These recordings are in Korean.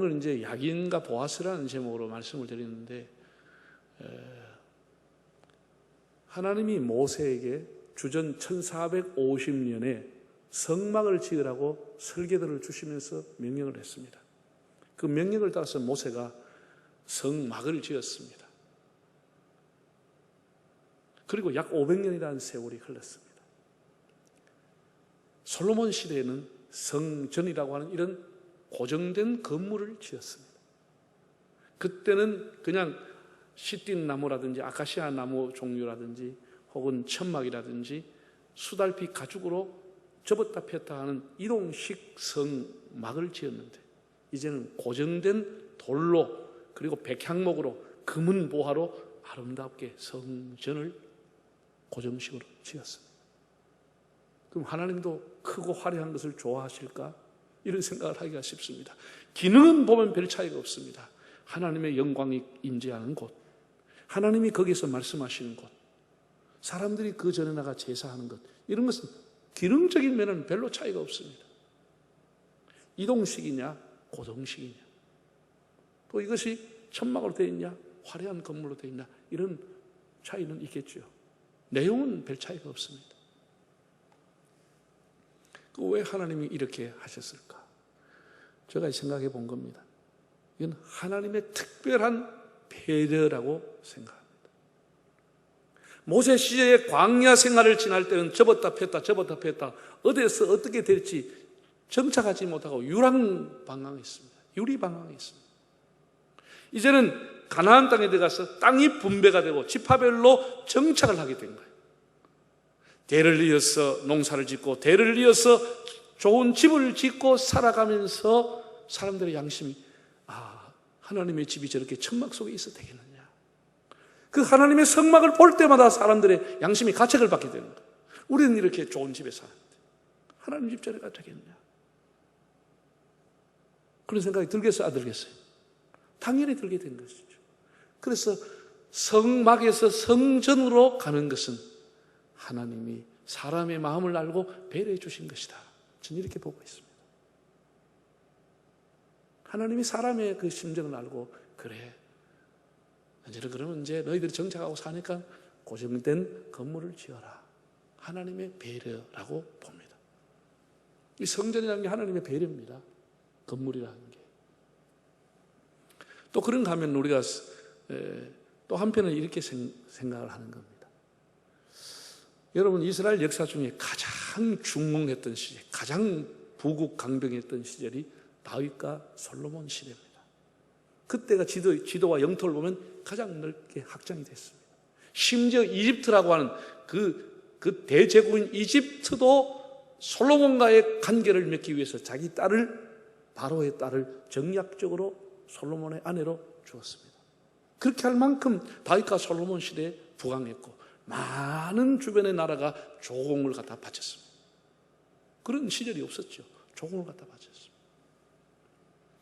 오늘 이제 야긴과 보아스라는 제목으로 말씀을 드리는데, 하나님이 모세에게 주전 1450년에 성막을 지으라고 설계도를 주시면서 명령을 했습니다. 그 명령을 따라서 모세가 성막을 지었습니다. 그리고 약 500년이라는 세월이 흘렀습니다. 솔로몬 시대에는 성전이라고 하는 이런 고정된 건물을 지었습니다. 그때는 그냥 시띠 나무라든지 아카시아 나무 종류라든지 혹은 천막이라든지 수달빛 가죽으로 접었다 폈다 하는 이동식 성막을 지었는데, 이제는 고정된 돌로 그리고 백향목으로 금은 보화로 아름답게 성전을 고정식으로 지었습니다. 그럼 하나님도 크고 화려한 것을 좋아하실까? 이런 생각을 하기가 쉽습니다. 기능은 보면 별 차이가 없습니다. 하나님의 영광이 임재하는 곳, 하나님이 거기서 말씀하시는 곳, 사람들이 그 전에 나가 제사하는 것, 이런 것은 기능적인 면은 별로 차이가 없습니다. 이동식이냐 고정식이냐, 또 이것이 천막으로 되어 있냐 화려한 건물로 되어 있냐, 이런 차이는 있겠죠. 내용은 별 차이가 없습니다. 왜 하나님이 이렇게 하셨을까? 제가 생각해 본 겁니다. 이건 하나님의 특별한 배려라고 생각합니다. 모세 시대의 광야 생활을 지날 때는 접었다 폈다 어디에서 어떻게 될지 정착하지 못하고 유랑방황했습니다. 유리방황했습니다. 이제는 가나안 땅에 들어가서 땅이 분배가 되고 지파별로 정착을 하게 된 거예요. 대를 이어서 농사를 짓고 대를 이어서 좋은 집을 짓고 살아가면서 사람들의 양심이, 하나님의 집이 저렇게 천막 속에 있어도 되겠느냐, 그 하나님의 성막을 볼 때마다 사람들의 양심이 가책을 받게 되는 거예요. 우리는 이렇게 좋은 집에 사는데 하나님 집 저리 가도 되겠느냐, 그런 생각이 들겠어요, 안 들겠어요? 당연히 들게 된 것이죠. 그래서 성막에서 성전으로 가는 것은 하나님이 사람의 마음을 알고 배려해 주신 것이다. 저는 이렇게 보고 있습니다. 하나님이 사람의 그 심정을 알고, 그래, 그러면 이제 너희들이 정착하고 사니까 고정된 건물을 지어라. 하나님의 배려라고 봅니다. 이 성전이라는 게 하나님의 배려입니다. 건물이라는 게. 또 그런가 하면 우리가 또 한편은 이렇게 생각을 하는 겁니다. 여러분, 이스라엘 역사 중에 가장 중흥했던 시절, 가장 부국 강병했던 시절이 다윗과 솔로몬 시대입니다. 그때가 지도와 영토를 보면 가장 넓게 확장이 됐습니다. 심지어 이집트라고 하는 그 대제국인 이집트도 솔로몬과의 관계를 맺기 위해서 자기 딸을, 바로의 딸을 정략적으로 솔로몬의 아내로 주었습니다. 그렇게 할 만큼 다윗과 솔로몬 시대에 부강했고 많은 주변의 나라가 조공을 갖다 바쳤습니다. 그런 시절이 없었죠. 조공을 갖다 바쳤습니다.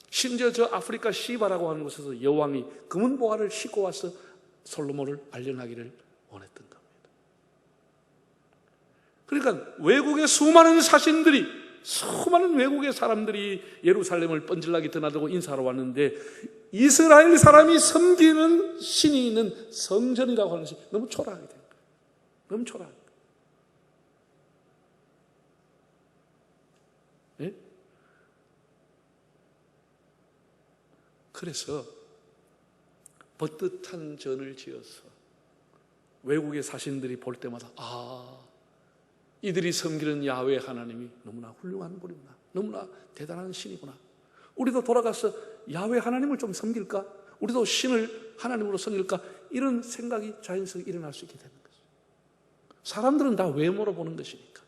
심지어 저 아프리카 시바라고 하는 곳에서 여왕이 금은 보화를 싣고 와서 솔로몬을 알련하기를 원했던 겁니다. 그러니까 외국의 수많은 외국의 사람들이 예루살렘을 뻔질나게 드나들고 인사하러 왔는데, 이스라엘 사람이 섬기는 신이 있는 성전이라고 하는 것이 너무 초라하게 된 거예요. 너무 초라하게. 예? 그래서 버뜻한 전을 지어서 외국의 사신들이 볼 때마다, 이들이 섬기는 야훼 하나님이 너무나 훌륭한 분이구나, 너무나 대단한 신이구나, 우리도 돌아가서 야훼 하나님을 좀 섬길까, 우리도 신을 하나님으로 섬길까, 이런 생각이 자연스럽게 일어날 수 있게 되는 거죠. 사람들은 다 외모로 보는 것이니까.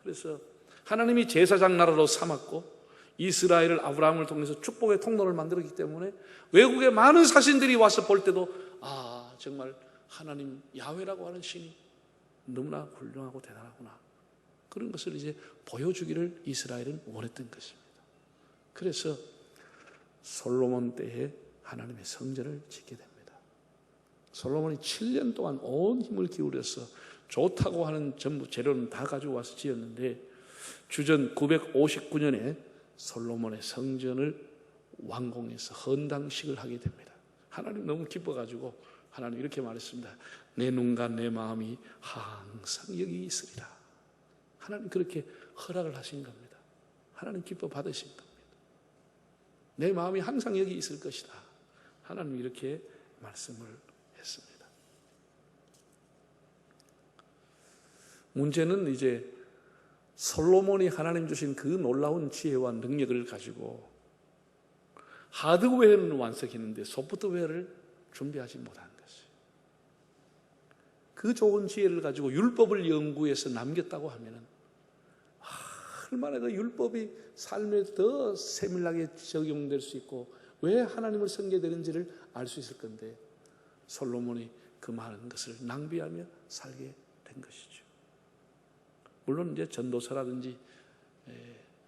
그래서 하나님이 제사장 나라로 삼았고 이스라엘을 아브라함을 통해서 축복의 통로를 만들었기 때문에 외국의 많은 사신들이 와서 볼 때도, 정말 하나님 야훼라고 하는 신이 너무나 훌륭하고 대단하구나, 그런 것을 이제 보여주기를 이스라엘은 원했던 것입니다. 그래서 솔로몬 때에 하나님의 성전을 짓게 됩니다. 솔로몬이 7년 동안 온 힘을 기울여서 좋다고 하는 전부 재료는 다 가지고 와서 지었는데, 주전 959년에 솔로몬의 성전을 완공해서 헌당식을 하게 됩니다. 하나님 너무 기뻐가지고 하나님 이렇게 말했습니다. 내 눈과 내 마음이 항상 여기 있으리라. 하나님 그렇게 허락을 하신 겁니다. 하나님 기뻐 받으신 겁니다. 내 마음이 항상 여기 있을 것이다. 하나님 이렇게 말씀을 했습니다. 문제는 이제 솔로몬이 하나님 주신 그 놀라운 지혜와 능력을 가지고 하드웨어는 완성했는데 소프트웨어를 준비하지 못한 것이에요. 그 좋은 지혜를 가지고 율법을 연구해서 남겼다고 하면은 얼마나 그 율법이 삶에 더 세밀하게 적용될 수 있고 왜 하나님을 섬겨야 되는지를 알 수 있을 건데 솔로몬이 그 많은 것을 낭비하며 살게 된 것이죠. 물론 이제 전도서라든지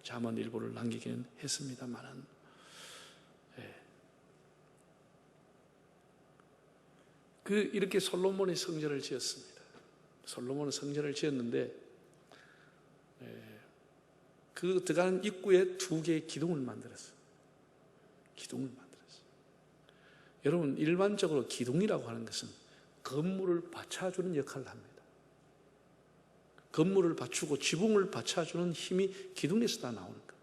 잠언 일부를 남기기는 했습니다만은 이렇게 솔로몬이 성전을 지었습니다. 솔로몬은 성전을 지었는데 그 들어가는 입구에 2개의 기둥을 만들었어요. 기둥을 만들었어요. 여러분 일반적으로 기둥이라고 하는 것은 건물을 받쳐주는 역할을 합니다. 건물을 받치고 지붕을 받쳐주는 힘이 기둥에서 다 나오는 겁니다.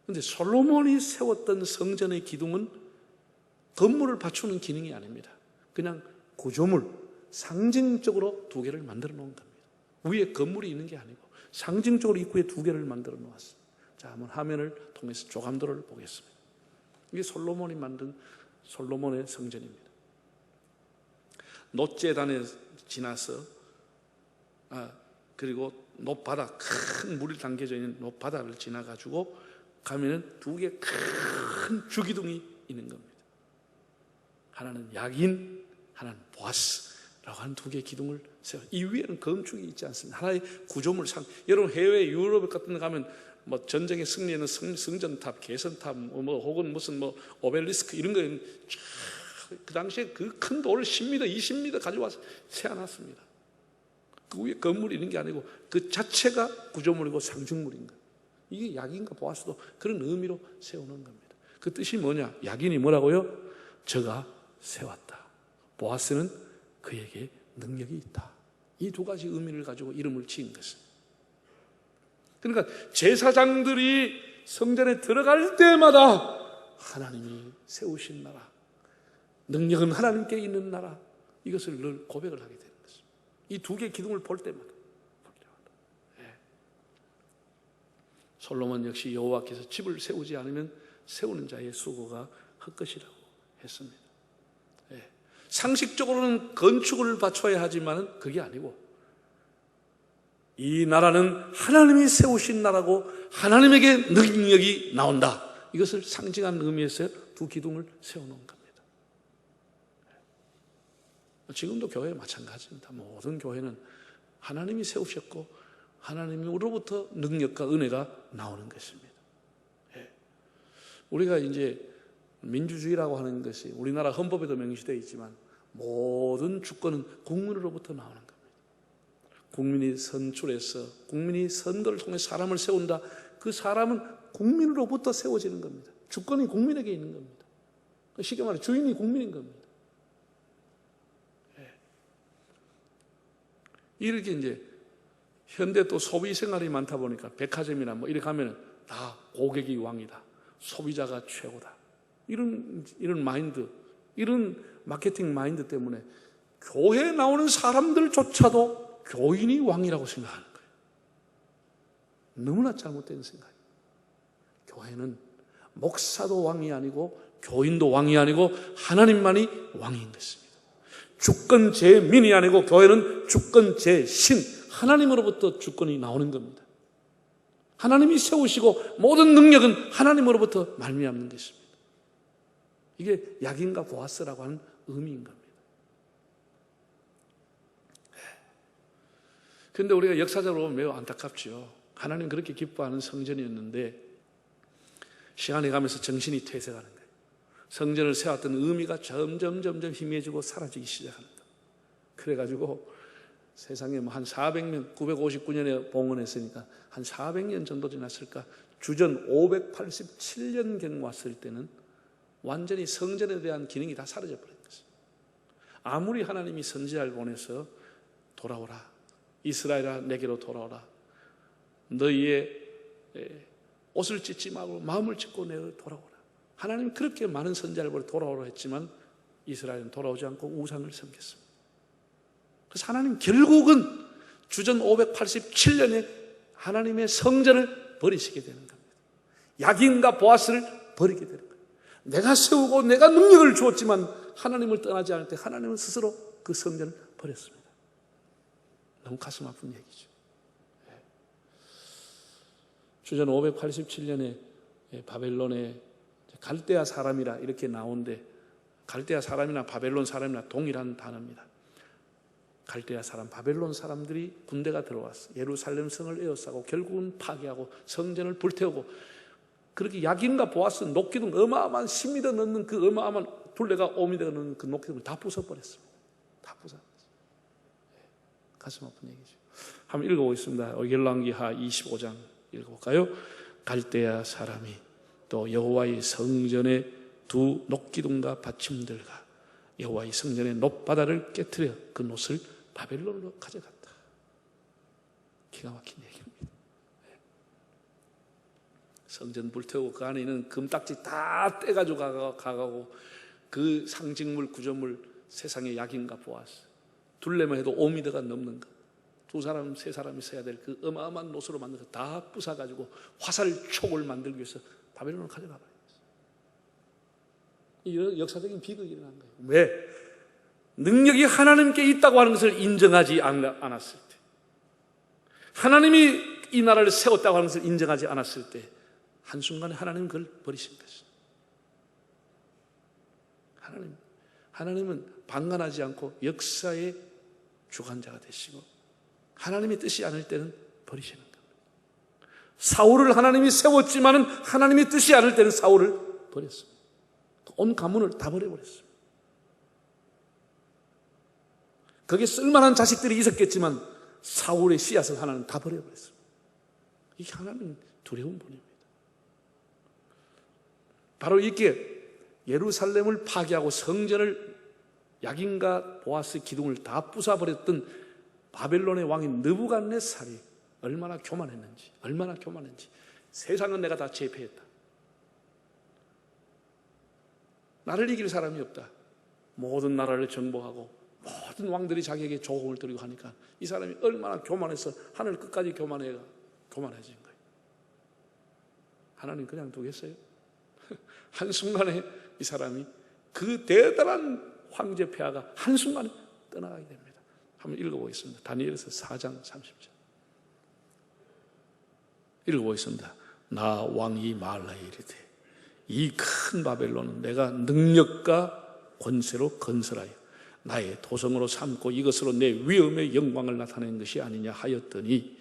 그런데 솔로몬이 세웠던 성전의 기둥은 건물을 받치는 기능이 아닙니다. 그냥 구조물, 상징적으로 2개를 만들어 놓은 겁니다. 위에 건물이 있는 게 아니고 상징적으로 입구에 2개를 만들어 놓았어요. 자, 한번 화면을 통해서 조감도를 보겠습니다. 이게 솔로몬이 만든 솔로몬의 성전입니다. 놋재단에 지나서 그리고 놋바닥, 큰 물이 담겨져 있는 놋바닥을 지나가지고 가면은 2개 큰 주기둥이 있는 겁니다. 하나는 야긴, 하나는 보아스라고 하는 2개의 기둥을 세워. 이 위에는 건축이 있지 않습니다. 하나의 구조물 여러분 해외 유럽 같은 데 가면 뭐 전쟁에 승리하는 승전탑, 개선탑, 혹은 무슨 오벨리스크 이런 거 그 당시에 그 큰 돌을 10m, 20m 가져와서 세워놨습니다. 그 위에 건물이 있는 게 아니고 그 자체가 구조물이고 상징물인 거예요. 이게 야긴과 보아스도 그런 의미로 세우는 겁니다. 그 뜻이 뭐냐? 야긴이 뭐라고요? 저가 세웠다. 보아스는 그에게 능력이 있다. 이 2가지 의미를 가지고 이름을 지은 것입니다. 그러니까 제사장들이 성전에 들어갈 때마다 하나님이 세우신 나라, 능력은 하나님께 있는 나라, 이것을 늘 고백을 하게 되는 것입니다. 이 2개의 기둥을 볼 때마다. 솔로몬 역시 여호와께서 집을 세우지 않으면 세우는 자의 수고가 헛것이라고 했습니다. 상식적으로는 건축을 받쳐야 하지만 그게 아니고 이 나라는 하나님이 세우신 나라고 하나님에게 능력이 나온다. 이것을 상징하는 의미에서 2 기둥을 세워놓은 겁니다. 지금도 교회 마찬가지입니다. 모든 교회는 하나님이 세우셨고 하나님으로부터 능력과 은혜가 나오는 것입니다. 우리가 이제 민주주의라고 하는 것이 우리나라 헌법에도 명시되어 있지만 모든 주권은 국민으로부터 나오는 겁니다. 국민이 선출해서 국민이 선거를 통해 사람을 세운다. 그 사람은 국민으로부터 세워지는 겁니다. 주권이 국민에게 있는 겁니다. 쉽게 말해 주인이 국민인 겁니다. 이렇게 이제 현대 또 소비 생활이 많다 보니까 백화점이나 뭐 이렇게 가면은 다 고객이 왕이다. 소비자가 최고다. 이런 마인드, 이런 마케팅 마인드 때문에 교회에 나오는 사람들조차도 교인이 왕이라고 생각하는 거예요. 너무나 잘못된 생각이에요. 교회는 목사도 왕이 아니고 교인도 왕이 아니고 하나님만이 왕인 것입니다. 주권 제민이 아니고 교회는 주권 제신, 하나님으로부터 주권이 나오는 겁니다. 하나님이 세우시고 모든 능력은 하나님으로부터 말미암는 것입니다. 이게 야긴과 보아스라고 하는 의미인 겁니다. 그런데 우리가 역사적으로 보면 매우 안타깝죠. 하나님 그렇게 기뻐하는 성전이었는데 시간이 가면서 정신이 퇴색하는 거예요. 성전을 세웠던 의미가 점점 희미해지고 사라지기 시작하는 거예요. 그래가지고 세상에 뭐 한 400년, 959년에 봉헌했으니까 한 400년 정도 지났을까? 주전 587년경 왔을 때는 완전히 성전에 대한 기능이 다 사라져 버린 것입니다. 아무리 하나님이 선지자를 보내서 돌아오라, 이스라엘아 내게로 돌아오라, 너희의 옷을 찢지 말고 마음을 찢고 내게로 돌아오라, 하나님 그렇게 많은 선지자를 보내 돌아오라 했지만 이스라엘은 돌아오지 않고 우상을 섬겼습니다. 그래서 하나님 결국은 주전 587년에 하나님의 성전을 버리시게 되는 겁니다. 야긴과 보아스를 버리게 되는 거예요. 내가 세우고 내가 능력을 주었지만 하나님을 떠나지 않을 때 하나님은 스스로 그 성전을 버렸습니다. 너무 가슴 아픈 얘기죠. 주전 587년에 바벨론에 갈대아 사람이라 이렇게 나오는데, 갈대아 사람이나 바벨론 사람이나 동일한 단어입니다. 갈대아 사람, 바벨론 사람들이 군대가 들어왔어. 예루살렘 성을 에워싸고 결국은 파괴하고 성전을 불태우고, 그렇게 야긴과 보아스 녹기둥, 어마어마한 10m 넘는 그 어마어마한 둘레가 5m 넘는 그 녹기둥을 다 부숴버렸습니다. 다 부숴버렸어요. 가슴 아픈 얘기죠. 한번 읽어보겠습니다. 열왕기하 25장 읽어볼까요? 갈대아 사람이 또 여호와의 성전의 두 녹기둥과 받침들과 여호와의 성전의 놋바다를 깨트려 그 놋을 바벨론으로 가져갔다. 기가 막힌 얘기입니다. 성전 불태우고 그 안에 있는 금딱지 다 떼가지고 가가고 그 상징물 구조물 세상의 야긴과 보아스, 둘레만 해도 5m가 넘는 것, 두 사람 세 사람이 서야 될 그 어마어마한 놋으로 만든 거 다 부숴가지고 화살촉을 만들기 위해서 바벨론을 가져가 버렸어요. 이런 역사적인 비극이 일어난 거예요. 왜? 능력이 하나님께 있다고 하는 것을 인정하지 않았을 때, 하나님이 이 나라를 세웠다고 하는 것을 인정하지 않았을 때 한순간에 하나님은 그걸 버리신 것입니다. 하나님은 방관하지 않고 역사의 주관자가 되시고 하나님의 뜻이 아닐 때는 버리시는 겁니다. 사울을 하나님이 세웠지만은 하나님의 뜻이 아닐 때는 사울을 버렸습니다. 온 가문을 다 버려버렸습니다. 거기에 쓸만한 자식들이 있었겠지만 사울의 씨앗을 하나님 다 버려버렸습니다. 이게 하나님 두려운 분입니다. 바로 이게 예루살렘을 파괴하고 성전을 야긴과 보아스 기둥을 다 부숴버렸던 바벨론의 왕인 느부갓네살이 얼마나 교만했는지, 세상은 내가 다 제패했다, 나를 이길 사람이 없다, 모든 나라를 정복하고 모든 왕들이 자기에게 조공을 드리고 하니까 이 사람이 얼마나 교만해서 하늘 끝까지 교만해진 거예요. 하나님 그냥 두겠어요? 한순간에 이 사람이 그 대단한 황제 폐하가 한순간에 떠나가게 됩니다. 한번 읽어보겠습니다. 다니엘서 4장 30절 읽어보겠습니다. 나 왕이 말라에 이르되 이 큰 바벨론은 내가 능력과 권세로 건설하여 나의 도성으로 삼고 이것으로 내 위엄의 영광을 나타낸 것이 아니냐 하였더니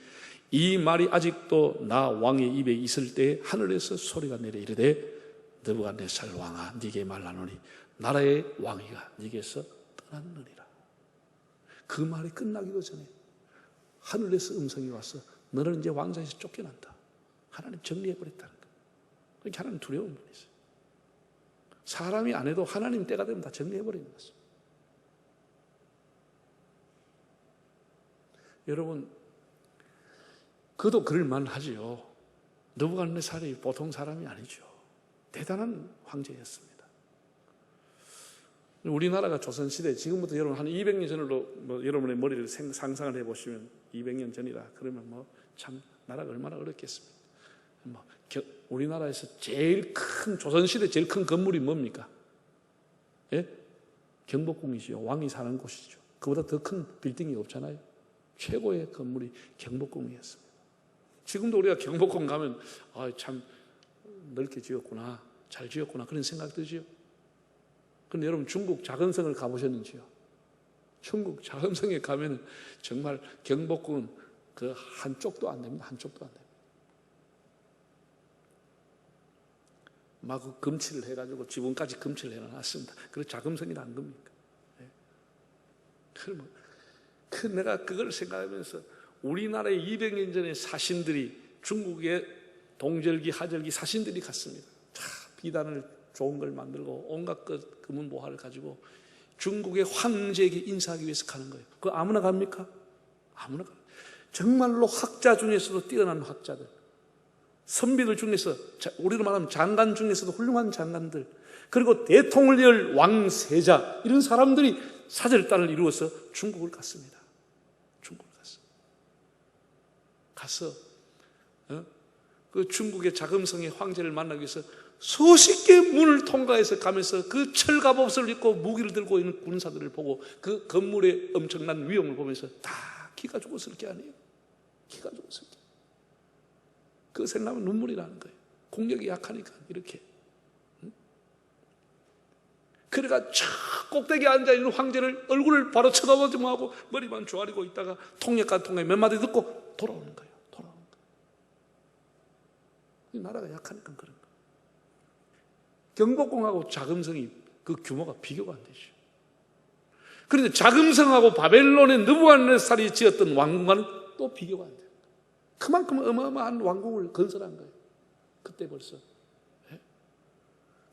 이 말이 아직도 나 왕의 입에 있을 때 하늘에서 소리가 내려 이르되 느부갓네살 왕아 네게 말하노니 나라의 왕위가 네게서 떠났느니라. 그 말이 끝나기도 전에 하늘에서 음성이 와서 너는 이제 왕좌에서 쫓겨난다. 하나님 정리해버렸다는 거예요. 그러니까 하나님 두려운 분이세요. 사람이 안 해도 하나님 때가 되면 다 정리해버리는 것입니다. 여러분, 그도 그럴만 하지요. 느부갓네살이 보통 사람이 아니죠. 대단한 황제였습니다. 우리나라가 조선시대, 지금부터 여러분 한 200년 전으로 여러분의 머리를 상상을 해보시면 200년 전이라 그러면 참 나라가 얼마나 어렵겠습니까? 우리나라에서 제일 큰, 조선시대 제일 큰 건물이 뭡니까? 예? 경복궁이죠. 왕이 사는 곳이죠. 그보다 더 큰 빌딩이 없잖아요. 최고의 건물이 경복궁이었습니다. 지금도 우리가 경복궁 가면 참 넓게 지었구나, 잘 지었구나 그런 생각 들지요. 그런데 여러분 중국 자금성을 가보셨는지요? 중국 자금성에 가면 정말 경복궁은 그 한쪽도 안 됩니다. 한쪽도 안 됩니다. 막 금칠을 해가지고 지붕까지 금칠을 해놨습니다. 그래서 자금성이라는 겁니까? 네. 내가 그걸 생각하면서 우리나라의 200년 전에 사신들이, 중국의 동절기, 하절기 사신들이 갔습니다. 비단을 좋은 걸 만들고 온갖 것, 금은보화를 가지고 중국의 황제에게 인사하기 위해서 가는 거예요. 그거 아무나 갑니까? 아무나 갑니다. 정말로 학자 중에서도 뛰어난 학자들, 선비들 중에서, 우리로 말하면 장관 중에서도 훌륭한 장관들, 그리고 대통령 왕세자, 이런 사람들이 사절단을 이루어서 중국을 갔습니다. 중국을 가서 그 중국의 자금성의 황제를 만나기 위해서 수십 개 문을 통과해서 가면서 그 철갑옷을 입고 무기를 들고 있는 군사들을 보고 그 건물의 엄청난 위험을 보면서 다 기가 죽었을 게 아니에요. 기가 죽었을 게. 그거 생각하면 눈물이 나는 거예요. 공력이 약하니까 이렇게. 그래가 저 꼭대기에 앉아있는 황제를 얼굴을 바로 쳐다보지 못하고 머리만 조아리고 있다가 통역관 통해 몇 마디 듣고 돌아오는 거예요. 이 나라가 약하니까 그런 거예요. 경복궁하고 자금성이 그 규모가 비교가 안 되죠. 그런데 자금성하고 바벨론의 느부갓네살이 지었던 왕궁과는 또 비교가 안 돼요. 그만큼 어마어마한 왕궁을 건설한 거예요. 그때 벌써.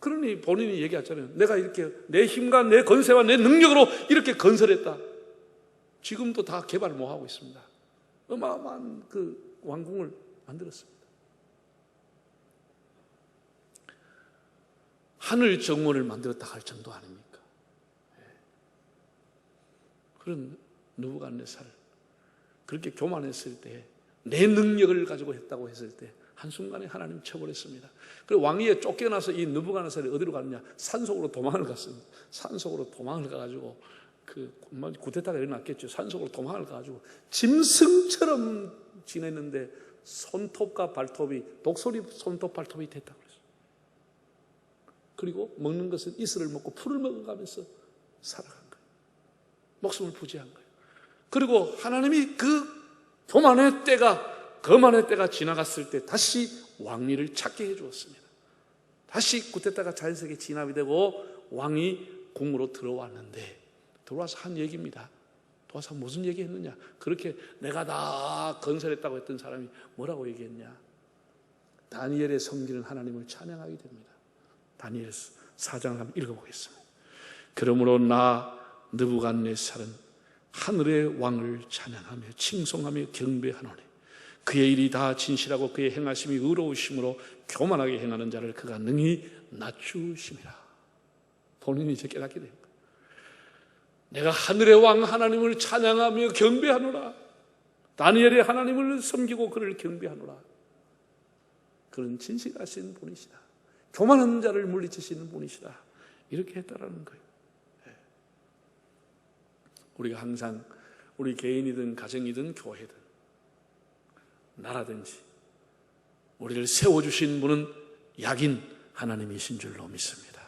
그러니 본인이 얘기하잖아요. 내가 이렇게 내 힘과 내 건세와 내 능력으로 이렇게 건설했다. 지금도 다 개발 못 하고 있습니다. 어마어마한 그 왕궁을 만들었습니다. 하늘 정원을 만들었다 할 정도 아닙니까? 그런 느부갓네살, 그렇게 교만했을 때, 내 능력을 가지고 했다고 했을 때 한순간에 하나님 쳐버렸습니다. 그리고 왕위에 쫓겨나서 이 느부갓네살이 어디로 갔느냐? 산속으로 도망을 갔습니다. 산속으로 도망을 가가지고 구테타가 일어났겠죠. 산속으로 도망을 가가지고 짐승처럼 지냈는데 손톱과 발톱이 독소리 손톱 발톱이 됐다고 그랬어요. 그리고 먹는 것은 이슬을 먹고 풀을 먹어가면서 살아간 거예요. 목숨을 부지한 거예요. 그리고 하나님이 그 교만의 때가, 거만의 때가 지나갔을 때 다시 왕위를 찾게 해주었습니다. 다시 구테타가 자연스럽게 진압이 되고 왕이 궁으로 들어왔는데, 들어와서 한 얘기입니다. 들어와서 무슨 얘기 했느냐? 그렇게 내가 다 건설했다고 했던 사람이 뭐라고 얘기했냐? 다니엘의 섬기는 하나님을 찬양하게 됩니다. 다니엘 4장을 한번 읽어보겠습니다. 그러므로 나 느부갓네살은 하늘의 왕을 찬양하며 칭송하며 경배하노니 그의 일이 다 진실하고 그의 행하심이 의로우심으로 교만하게 행하는 자를 그가 능히 낮추심이라. 본인이 이제 깨닫게 된 거예요. 내가 하늘의 왕 하나님을 찬양하며 경배하노라. 다니엘의 하나님을 섬기고 그를 경배하노라. 그는 진실하신 분이시다. 교만한 자를 물리치시는 분이시다. 이렇게 했다라는 거예요. 우리가 항상 우리 개인이든 가정이든 교회든 나라든지 우리를 세워주신 분은 약인 하나님이신 줄로 믿습니다.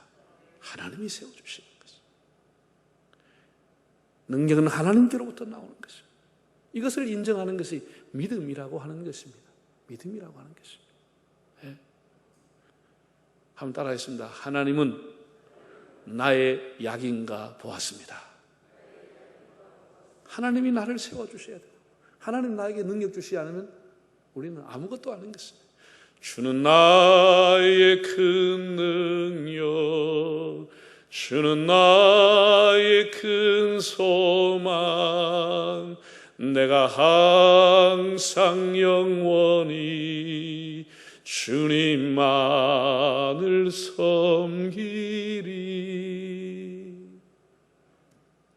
하나님이 세워주시는 것입니다. 능력은 하나님께로부터 나오는 것입니다. 이것을 인정하는 것이 믿음이라고 하는 것입니다. 믿음이라고 하는 것입니다. 한번 따라하겠습니다. 하나님은 나의 약인가 보았습니다. 하나님이 나를 세워주셔야 돼요. 하나님 나에게 능력 주시지 않으면 우리는 아무것도 아닌 것입니다. 주는 나의 큰 능력, 주는 나의 큰 소망, 내가 항상 영원히 주님만을 섬기리.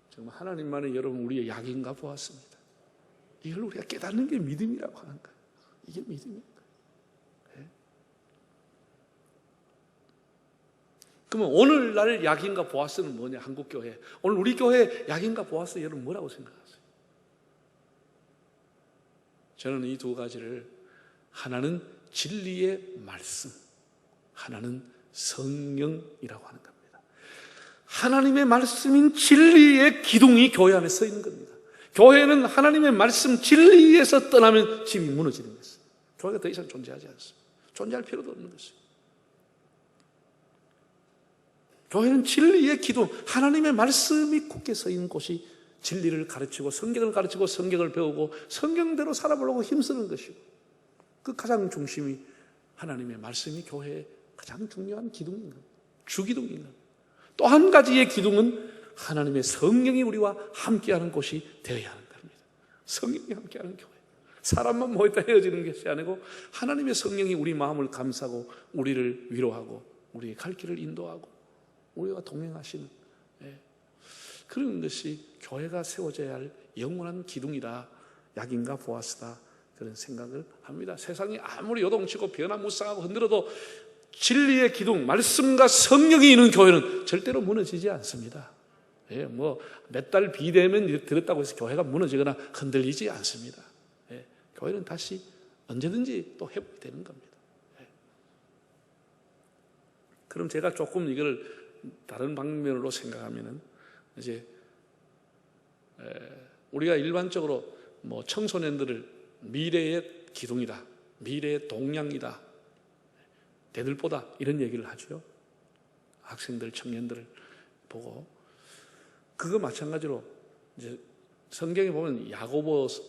정말 하나님만이 여러분 우리의 약인가 보았습니다. 이걸 우리가 깨닫는 게 믿음이라고 하는 거예요. 이게 믿음입니다. 네? 그러면 오늘날 약인가 보아스는 뭐냐? 한국교회 오늘 우리 교회 약인가 보아스 여러분 뭐라고 생각하세요? 저는 이 두 가지를, 하나는 진리의 말씀, 하나는 성령이라고 하는 겁니다. 하나님의 말씀인 진리의 기둥이 교회 안에 서 있는 겁니다. 교회는 하나님의 말씀 진리에서 떠나면 집이 무너지는 것입니다. 교회가 더 이상 존재하지 않습니다. 존재할 필요도 없는 것입니다. 교회는 진리의 기둥, 하나님의 말씀이 굳게 서 있는 곳이 진리를 가르치고 성경을 가르치고 성경을 배우고 성경대로 살아보려고 힘쓰는 것이고, 그 가장 중심이 하나님의 말씀이 교회의 가장 중요한 기둥인 겁니다. 주기둥인 겁니다. 또 한 가지의 기둥은 하나님의 성령이 우리와 함께하는 곳이 되어야 하는 겁니다. 성령이 함께하는 교회. 사람만 모였다 헤어지는 것이 아니고 하나님의 성령이 우리 마음을 감싸고 우리를 위로하고 우리의 갈 길을 인도하고 우리와 동행하시는 그런 것이 교회가 세워져야 할 영원한 기둥이다. 약인과 보아스다. 그런 생각을 합니다. 세상이 아무리 요동치고 변화무쌍하고 흔들어도 진리의 기둥, 말씀과 성령이 있는 교회는 절대로 무너지지 않습니다. 몇 달 비대면 들었다고 해서 교회가 무너지거나 흔들리지 않습니다. 교회는 다시 언제든지 또 회복이 되는 겁니다. 그럼 제가 조금 이걸 다른 방면으로 생각하면은, 이제 우리가 일반적으로 청소년들을 미래의 기둥이다, 미래의 동량이다, 대들보다 이런 얘기를 하죠. 학생들, 청년들을 보고. 그거 마찬가지로 이제 성경에 보면 야고보가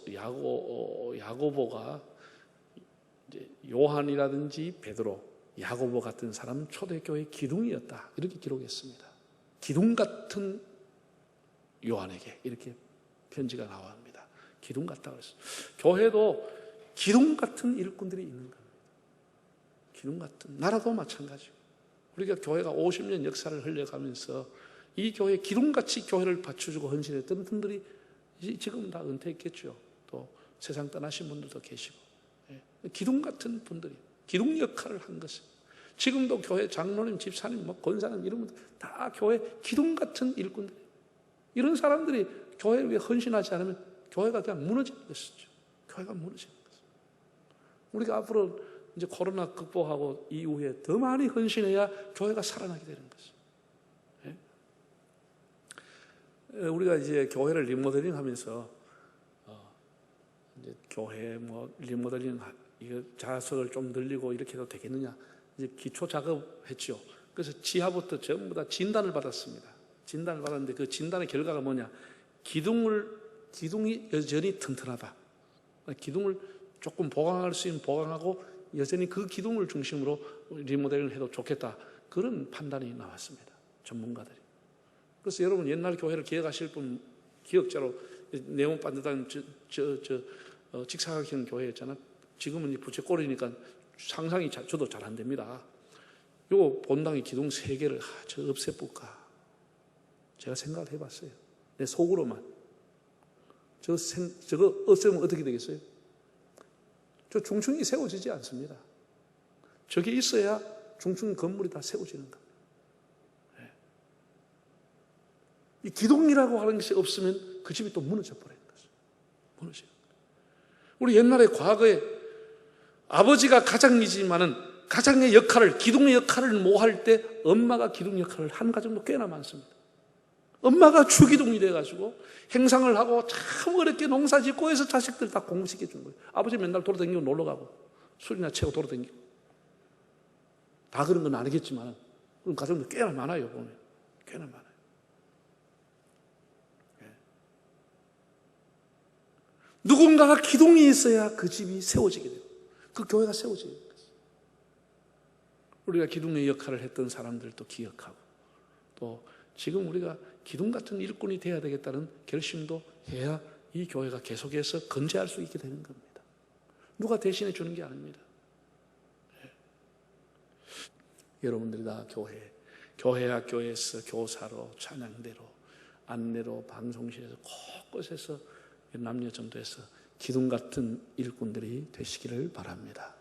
이제 요한이라든지 베드로, 야고보 같은 사람은 초대교회의 기둥이었다. 이렇게 기록했습니다. 기둥 같은 요한에게 이렇게 편지가 나옵니다. 기둥 같다고 했어요. 교회도 기둥 같은 일꾼들이 있는 겁니다. 기둥 같은, 나라도 마찬가지고. 우리가 교회가 50년 역사를 흘려가면서 이 교회 기둥같이 교회를 받쳐주고 헌신했던 분들이 지금 다 은퇴했겠죠. 또 세상 떠나신 분들도 계시고, 기둥 같은 분들이 기둥 역할을 한 것은, 지금도 교회 장로님, 집사님, 권사님 이런 분들 다 교회 기둥 같은 일꾼들. 이런 사람들이 교회를 위해 헌신하지 않으면 교회가 그냥 무너지는 것이죠. 교회가 무너지는 것이죠. 우리가 앞으로 이제 코로나 극복하고 이후에 더 많이 헌신해야 교회가 살아나게 되는 것이죠. 우리가 이제 교회를 리모델링 하면서 이제 교회 리모델링 이거 좌석을 좀 늘리고 이렇게 해도 되겠느냐, 이제 기초 작업했죠. 그래서 지하부터 전부 다 진단을 받았습니다. 진단을 받았는데 그 진단의 결과가 뭐냐, 기둥이 여전히 튼튼하다. 기둥을 조금 보강할 수 있는 보강하고 여전히 그 기둥을 중심으로 리모델링을 해도 좋겠다. 그런 판단이 나왔습니다. 전문가들이. 그래서 여러분 옛날 교회를 기억하실 분, 기억자로 네온 반듯한 직사각형 교회였잖아. 지금은 부채 꼴이니까 상상이 저도 잘 안 됩니다. 요거 본당의 기둥 3개를 저 없애볼까? 제가 생각을 해봤어요. 내 속으로만. 저거 없애면 어떻게 되겠어요? 저 중층이 세워지지 않습니다. 저게 있어야 중층 건물이 다 세워지는 겁니다. 이 기둥이라고 하는 것이 없으면 그 집이 또 무너져 버리는 것이죠. 무너져요. 우리 옛날에 과거에 아버지가 가장이지만은 가장의 역할을, 기둥의 역할을 뭐 할 때 엄마가 기둥 역할을 한 가정도 꽤나 많습니다. 엄마가 주기둥이 돼가지고 행상을 하고 참 어렵게 농사 짓고 해서 자식들 다 공부시켜 준 거예요. 아버지 맨날 돌아다니고 놀러 가고 술이나 채고 돌아다니고. 다 그런 건 아니겠지만 그런 가정도 꽤나 많아요. 보면 꽤나 많아요. 누군가가 기둥이 있어야 그 집이 세워지게 돼요. 그 교회가 세워지게 돼요. 우리가 기둥의 역할을 했던 사람들도 기억하고, 또 지금 우리가 기둥 같은 일꾼이 되어야 되겠다는 결심도 해야 이 교회가 계속해서 건재할 수 있게 되는 겁니다. 누가 대신해 주는 게 아닙니다. 여러분들이 다 교회 학교에서 교사로, 찬양대로, 안내로, 방송실에서 곳곳에서 남녀정도에서 기둥 같은 일꾼들이 되시기를 바랍니다.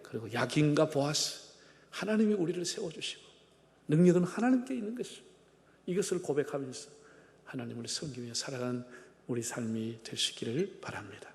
그리고 약인과 보아스, 하나님이 우리를 세워주시고 능력은 하나님께 있는 것이죠. 이것을 고백하면서 하나님을 섬기며 살아가는 우리 삶이 되시기를 바랍니다.